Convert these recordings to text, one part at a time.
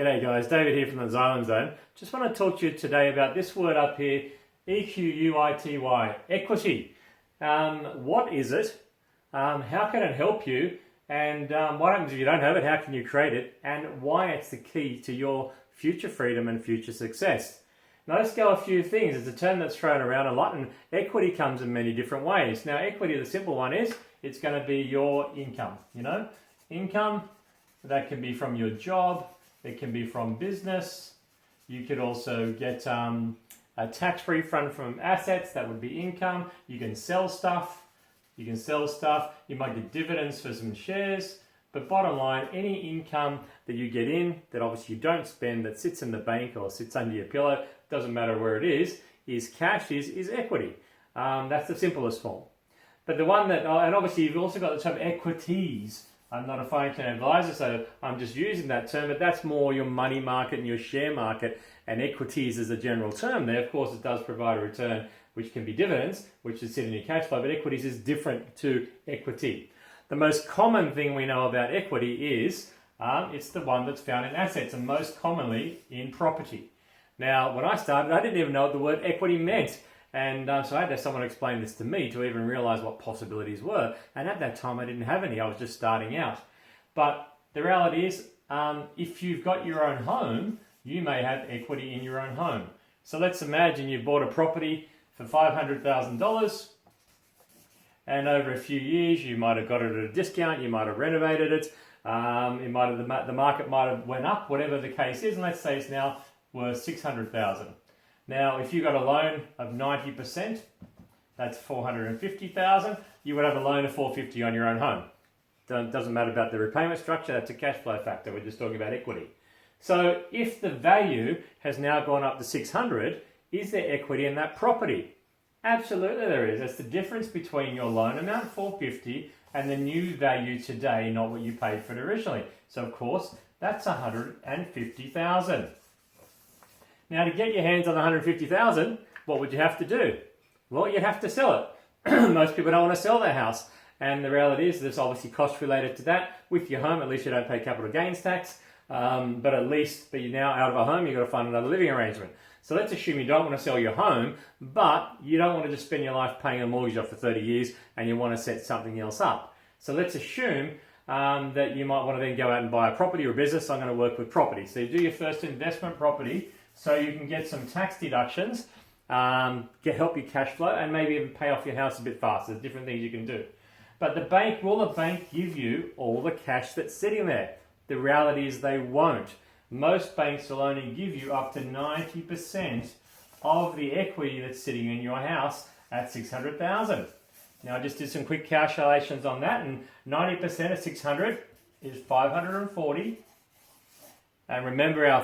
G'day guys, David here from the Xylem Zone. Just want to talk to you today about this word up here, EQUITY, equity. What is it? How can it help you? And what happens if you don't have it? How can you create it? And why it's the key to your future freedom and future success. Now let's go a few things. It's a term that's thrown around a lot, and equity comes in many different ways. Now equity, the simple one is, it's going to be your income, Income, that can be from your job, it can be from business. You could also get a tax refund from assets, that would be income. You can sell stuff, you might get dividends for some shares. But bottom line, any income that you get in, that obviously you don't spend, that sits in the bank or sits under your pillow, doesn't matter where it is cash, is equity. That's the simplest form. But the one that, and obviously you've also got the term equities. I'm not a financial advisor, so I'm just using that term, but that's more your money market and your share market, and equities is a general term there. Of course, it does provide a return, which can be dividends, which is sitting in your cash flow, but equities is different to equity. The most common thing we know about equity is it's the one that's found in assets, and most commonly in property. Now, when I started, I didn't even know what the word equity meant. And so I had to have someone explain this to me to even realize what possibilities were. And at that time, I didn't have any. I was just starting out. But the reality is, if you've got your own home, you may have equity in your own home. So let's imagine you've bought a property for $500,000. And over a few years, you might have got it at a discount. You might have renovated it. The market might have went up, whatever the case is. And let's say it's now worth $600,000. Now, if you got a loan of 90%, that's $450,000. You would have a loan of $450,000 on your own home. Doesn't matter about the repayment structure. That's a cash flow factor. We're just talking about equity. So, if the value has now gone up to $600,000, is there equity in that property? Absolutely, there is. That's the difference between your loan amount, $450,000, and the new value today, not what you paid for it originally. So, of course, that's $150,000. Now, to get your hands on $150,000, what would you have to do? Well, you'd have to sell it. Most people don't want to sell their house. And the reality is there's obviously costs related to that. With your home, at least you don't pay capital gains tax. But you're now out of a home, you've got to find another living arrangement. So let's assume you don't want to sell your home, but you don't want to just spend your life paying a mortgage off for 30 years and you want to set something else up. So let's assume that you might want to then go out and buy a property or a business. I'm going to work with property. So you do your first investment property, so you can get some tax deductions, help your cash flow, and maybe even pay off your house a bit faster. There's different things you can do. But will the bank give you all the cash that's sitting there? The reality is they won't. Most banks will only give you up to 90% of the equity that's sitting in your house at $600,000. Now, I just did some quick calculations on that, and 90% of 600 is $540. And remember, our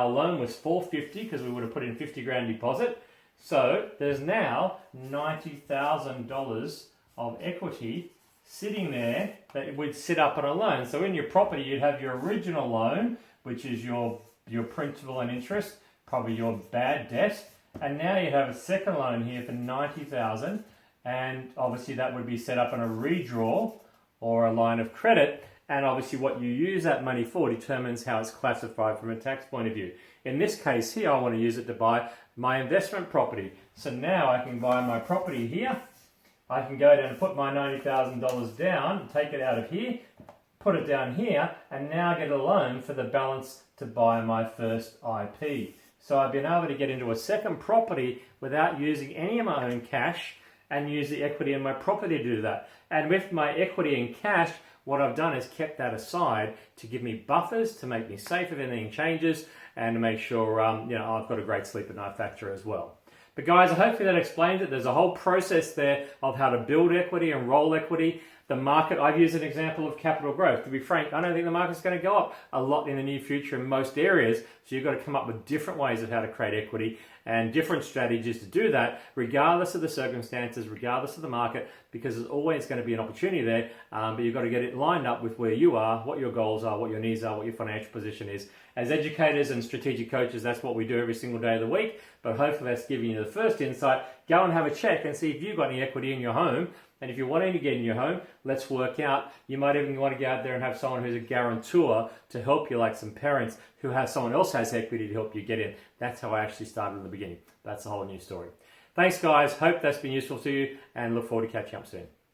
loan was $450 because we would have put in $50,000 deposit. So there's now $90,000 of equity sitting there that would sit up on a loan. So in your property, you'd have your original loan, which is your principal and interest, probably your bad debt, and now you'd have a second loan here for $90,000, and obviously that would be set up on a redraw or a line of credit. And obviously what you use that money for determines how it's classified from a tax point of view. In this case here, I want to use it to buy my investment property. So now I can buy my property here. I can go down and put my $90,000 down, take it out of here, put it down here, and now get a loan for the balance to buy my first IP. So I've been able to get into a second property without using any of my own cash and use the equity in my property to do that. And with my equity in cash, what I've done is kept that aside to give me buffers, to make me safe if anything changes, and to make sure I've got a great sleep at night factor as well. But guys, hopefully that explains it. There's a whole process there of how to build equity and roll equity. The market, I've used an example of capital growth. To be frank, I don't think the market's going to go up a lot in the near future in most areas. So you've got to come up with different ways of how to create equity and different strategies to do that, regardless of the circumstances, regardless of the market, because there's always going to be an opportunity there. But you've got to get it lined up with where you are, what your goals are, what your needs are, what your financial position is. As educators and strategic coaches, that's what we do every single day of the week. But hopefully that's giving you the first insight go and have a check and see if you've got any equity in your home. And if you're wanting to get in your home, let's work out. You might even want to go out there and have someone who's a guarantor to help you, like some parents who have someone else has equity to help you get in. That's how I actually started in the beginning. That's a whole new story. Thanks, guys. Hope that's been useful to you and look forward to catching up soon.